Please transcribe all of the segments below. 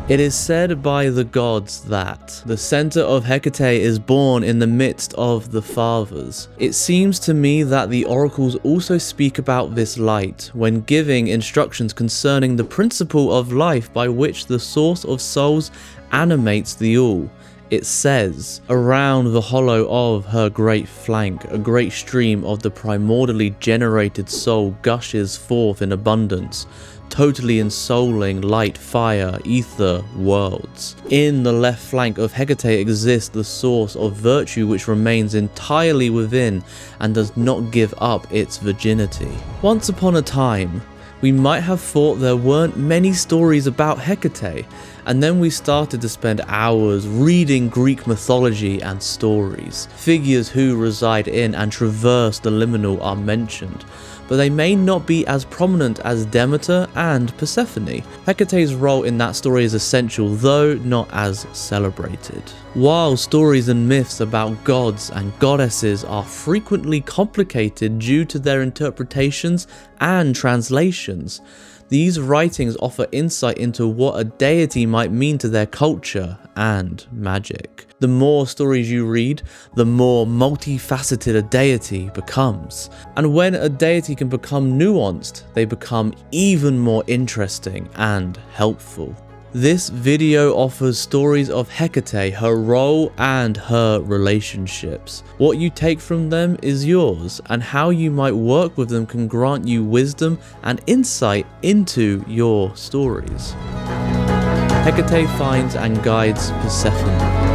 It is said by the gods that the center of Hecate is born in the midst of the fathers. It seems to me that the oracles also speak about this light when giving instructions concerning the principle of life by which the source of souls animates the all. It says, around the hollow of her great flank, a great stream of the primordially generated soul gushes forth in abundance, totally ensouling light, fire, ether, worlds. In the left flank of Hecate exists the source of virtue which remains entirely within and does not give up its virginity. Once upon a time, we might have thought there weren't many stories about Hecate, and then we started to spend hours reading Greek mythology and stories. Figures who reside in and traverse the liminal are mentioned, but they may not be as prominent as Demeter and Persephone. Hecate's role in that story is essential, though not as celebrated. While stories and myths about gods and goddesses are frequently complicated due to their interpretations and translations, these writings offer insight into what a deity might mean to their culture and magic. The more stories you read, the more multifaceted a deity becomes. And when a deity can become nuanced, they become even more interesting and helpful. This video offers stories of Hecate, her role and her relationships. What you take from them is yours, and how you might work with them can grant you wisdom and insight into your stories. Hecate finds and guides Persephone.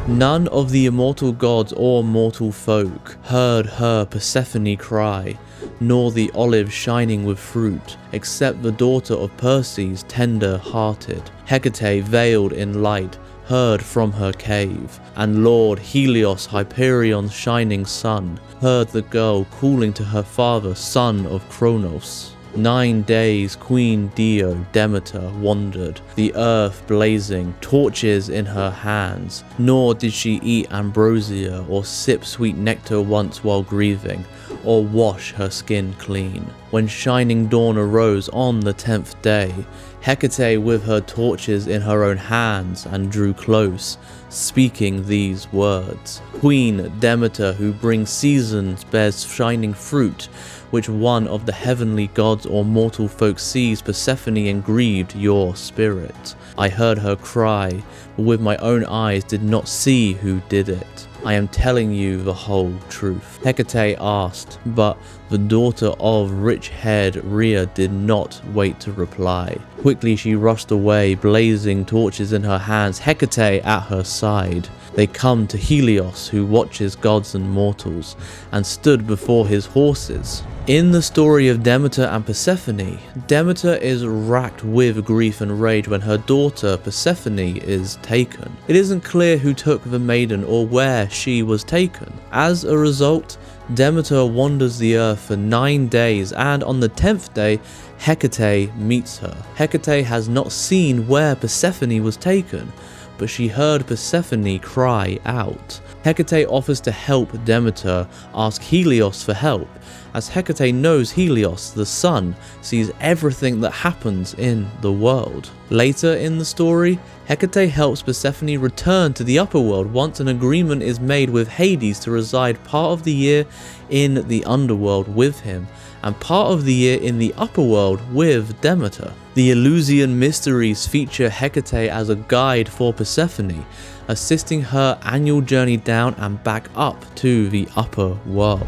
None of the immortal gods or mortal folk heard her Persephone cry, nor the olive shining with fruit, except the daughter of Perses, tender-hearted. Hecate, veiled in light, heard from her cave, and Lord Helios, Hyperion's shining sun, heard the girl calling to her father, son of Kronos. 9 days Queen Dio, Demeter, wandered, the earth blazing, torches in her hands, nor did she eat ambrosia or sip sweet nectar once while grieving, or wash her skin clean. When shining dawn arose on the 10th day, Hecate with her torches in her own hands and drew close, speaking these words. Queen Demeter, who brings seasons, bears shining fruit, which one of the heavenly gods or mortal folk sees Persephone and grieved your spirit. I heard her cry, but with my own eyes did not see who did it. I am telling you the whole truth. Hecate asked, but the daughter of rich-haired Rhea did not wait to reply. Quickly she rushed away, blazing torches in her hands, Hecate at her side. They come to Helios, who watches gods and mortals, and stood before his horses. In the story of Demeter and Persephone, Demeter is racked with grief and rage when her daughter Persephone is taken. It isn't clear who took the maiden or where she was taken. As a result, Demeter wanders the earth for 9 days, and on the 10th day, Hecate meets her. Hecate has not seen where Persephone was taken, but she heard Persephone cry out. Hecate offers to help Demeter ask Helios for help, as Hecate knows Helios, the sun, sees everything that happens in the world. Later in the story, Hecate helps Persephone return to the upper world once an agreement is made with Hades to reside part of the year in the underworld with him, and part of the year in the upper world with Demeter. The Eleusinian mysteries feature Hecate as a guide for Persephone, assisting her annual journey down and back up to the upper world.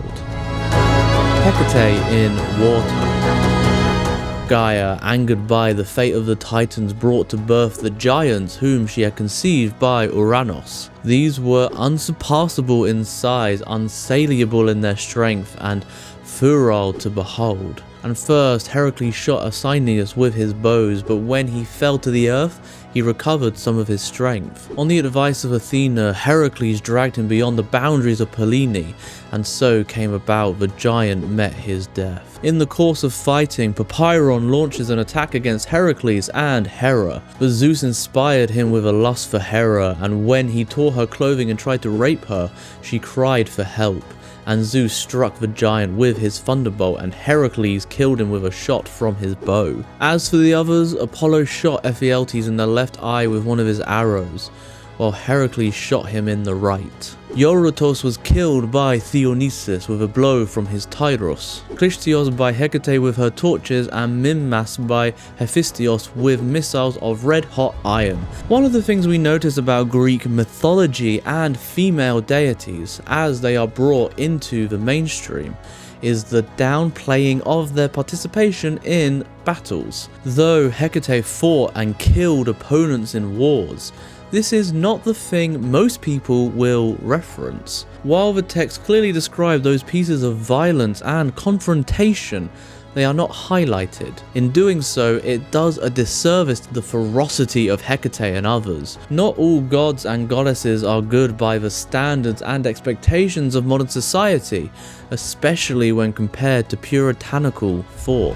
Hecate in wartime. Gaia, angered by the fate of the Titans, brought to birth the giants whom she had conceived by Uranus. These were unsurpassable in size, unsaliable in their strength, and furile to behold. And first Heracles shot Asinius with his bows, but when he fell to the earth, he recovered some of his strength. On the advice of Athena, Heracles dragged him beyond the boundaries of Pellene, and so came about the giant met his death. In the course of fighting, Papyron launches an attack against Heracles and Hera, but Zeus inspired him with a lust for Hera, and when he tore her clothing and tried to rape her, she cried for help, and Zeus struck the giant with his thunderbolt and Heracles killed him with a shot from his bow. As for the others, Apollo shot Ephialtes in the left eye with one of his arrows, while Heracles shot him in the right. Eurytos was killed by Dionysus with a blow from his Tyros, Clystios by Hecate with her torches, and Mimas by Hephaestos with missiles of red-hot iron. One of the things we notice about Greek mythology and female deities as they are brought into the mainstream is the downplaying of their participation in battles. Though Hecate fought and killed opponents in wars, this is not the thing most people will reference. While the text clearly describe those pieces of violence and confrontation, they are not highlighted. In doing so, it does a disservice to the ferocity of Hecate and others. Not all gods and goddesses are good by the standards and expectations of modern society, especially when compared to puritanical thought.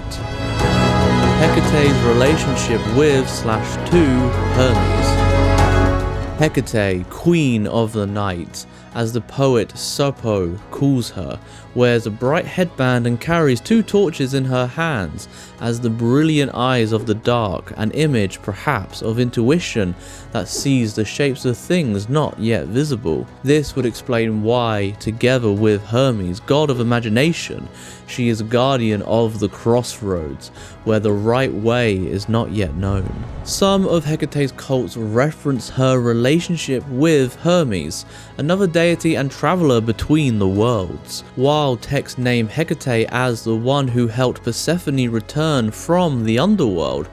Hecate's relationship with/to Hermes. Hecate, queen of the night, as the poet Sappho calls her, wears a bright headband and carries 2 torches in her hands as the brilliant eyes of the dark, an image perhaps of intuition that sees the shapes of things not yet visible. This would explain why, together with Hermes, god of imagination, she is guardian of the crossroads, where the right way is not yet known. Some of Hecate's cults reference her relationship with Hermes, another deity and traveler between the worlds. While texts name Hecate as the one who helped Persephone return from the underworld,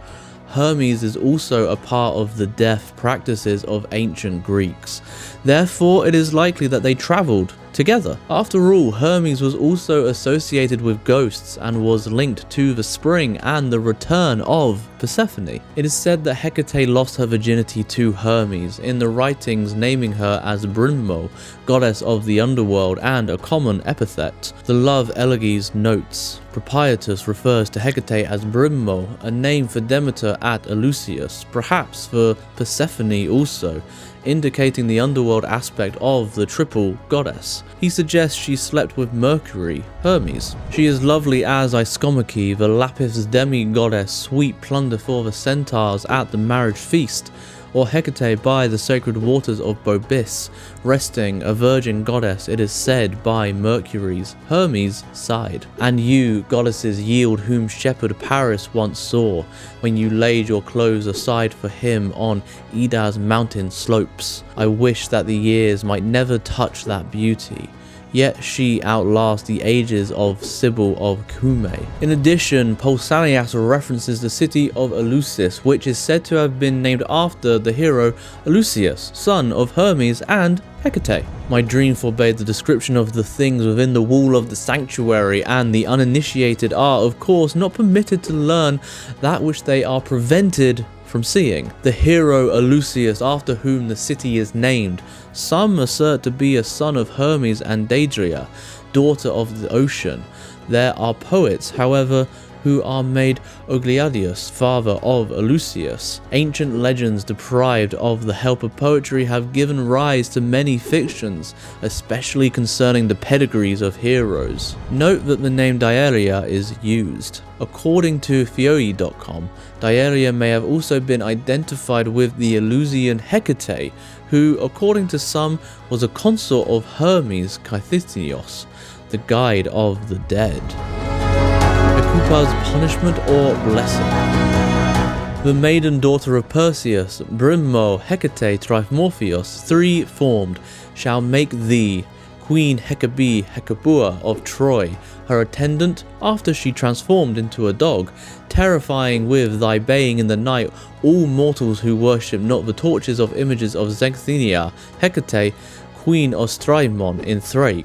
Hermes is also a part of the death practices of ancient Greeks. Therefore, it is likely that they traveled together. After all, Hermes was also associated with ghosts and was linked to the spring and the return of Persephone. It is said that Hecate lost her virginity to Hermes, in the writings naming her as Brimo, goddess of the underworld, and a common epithet. The Love Elegies notes, Proprietus refers to Hecate as Brimo, a name for Demeter at Eleusis, perhaps for Persephone also, indicating the underworld aspect of the triple goddess. He suggests she slept with Mercury, Hermes. She is lovely as Iskomache, the lapis demi-goddess, sweet plunder for the centaurs at the marriage feast, or Hecate by the sacred waters of Bobis, resting, a virgin goddess, it is said, by Mercury's, Hermes' side. And you, goddesses, yield whom shepherd Paris once saw, when you laid your clothes aside for him on Ida's mountain slopes. I wish that the years might never touch that beauty. Yet she outlasts the ages of Sibyl of Cumae. In addition, Pausanias references the city of Eleusis, which is said to have been named after the hero Eleusis, son of Hermes and Hecate. My dream forbade the description of the things within the wall of the sanctuary, and the uninitiated are, of course, not permitted to learn that which they are prevented from seeing. The hero Eleusis, after whom the city is named, some assert to be a son of Hermes and Deidria, daughter of the ocean. There are poets, however, who are made Ogliadius, father of Eleusis. Ancient legends deprived of the help of poetry have given rise to many fictions, especially concerning the pedigrees of heroes. Note that the name Diaria is used. According to Theoi.com, Diaria may have also been identified with the Eleusinian Hecate, who, according to some, was a consort of Hermes Caithynios, the guide of the dead. Hecuba's punishment or blessing. The maiden daughter of Perseus, Brimo, Hecate, Trimorphios, 3 formed, shall make thee Queen Hecabe, Hecabua of Troy, her attendant, after she transformed into a dog, terrifying with thy baying in the night all mortals who worship not the torches of images of Xanthenia, Hecate, queen of Strymon in Thrace,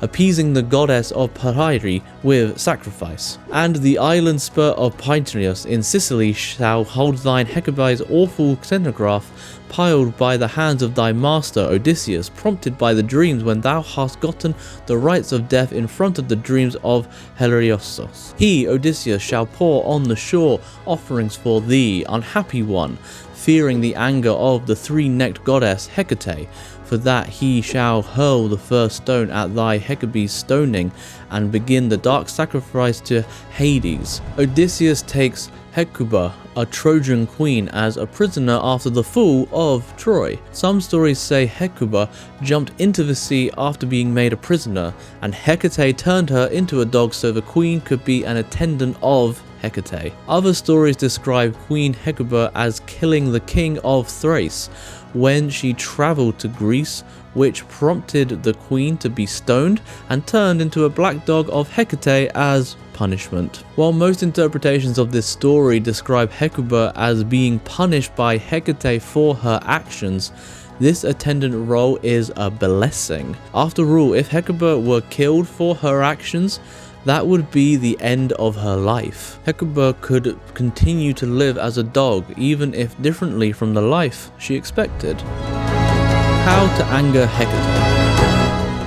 appeasing the goddess of Papyri with sacrifice. And the island spur of Pythias in Sicily shall hold thine Hecabe's awful cenotaph, piled by the hands of thy master Odysseus, prompted by the dreams when thou hast gotten the rites of death in front of the dreams of Heliostos. He, Odysseus, shall pour on the shore offerings for thee, unhappy one, fearing the anger of the three-necked goddess Hecate. For that he shall hurl the first stone at thy Hecabe's stoning, and begin the dark sacrifice to Hades. Odysseus takes Hecuba, a Trojan queen, as a prisoner after the fall of Troy. Some stories say Hecuba jumped into the sea after being made a prisoner, and Hecate turned her into a dog so the queen could be an attendant of Hecate. Other stories describe Queen Hecuba as killing the king of Thrace when she travelled to Greece, which prompted the queen to be stoned and turned into a black dog of Hecate as punishment. While most interpretations of this story describe Hecuba as being punished by Hecate for her actions, this attendant role is a blessing. After all, if Hecuba were killed for her actions, that would be the end of her life. Hecuba could continue to live as a dog, even if differently from the life she expected. How to anger Hecate.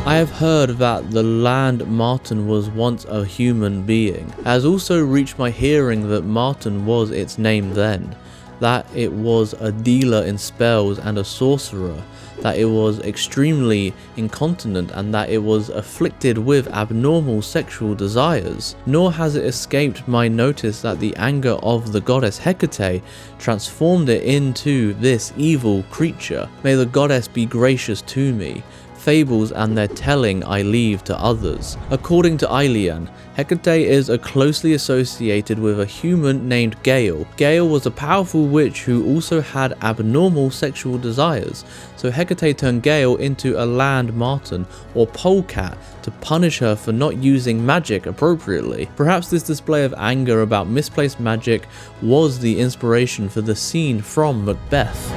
I have heard that the land Martin was once a human being. It has also reached my hearing that Martin was its name then, that it was a dealer in spells and a sorcerer, that it was extremely incontinent, and that it was afflicted with abnormal sexual desires. Nor has it escaped my notice that the anger of the goddess Hecate transformed it into this evil creature. May the goddess be gracious to me. Fables and their telling I leave to others. According to Aelian, Hecate is closely associated with a human named Gale. Gale was a powerful witch who also had abnormal sexual desires, so Hecate turned Gale into a land marten or polecat to punish her for not using magic appropriately. Perhaps this display of anger about misplaced magic was the inspiration for the scene from Macbeth.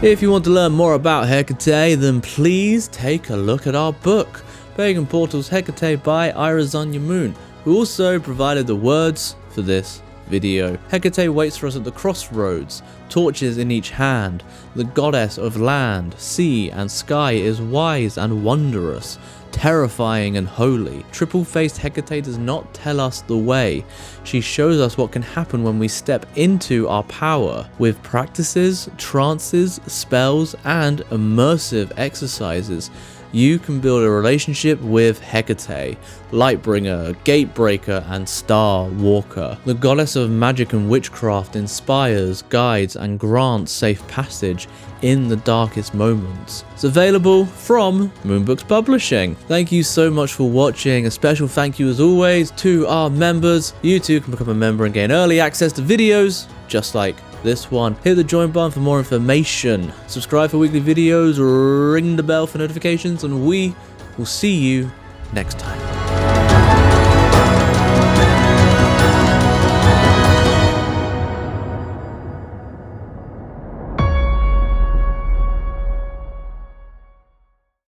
If you want to learn more about Hecate, then please take a look at our book, Pagan Portals Hecate by Irazanya Moon, who also provided the words for this video. Hecate waits for us at the crossroads, torches in each hand. The goddess of land, sea, and sky is wise and wondrous, terrifying and holy. Triple-faced Hecate does not tell us the way. She shows us what can happen when we step into our power. With practices, trances, spells, and immersive exercises, you can build a relationship with Hecate, Lightbringer, Gatebreaker, and Star Walker. The goddess of magic and witchcraft inspires, guides, and grants safe passage in the darkest moments. It's available from Moonbooks Publishing. Thank you so much for watching. A special thank you as always to our members. You too can become a member and gain early access to videos just like this one. Hit the join button for more information. Subscribe for weekly videos, ring the bell for notifications, and we will see you next time.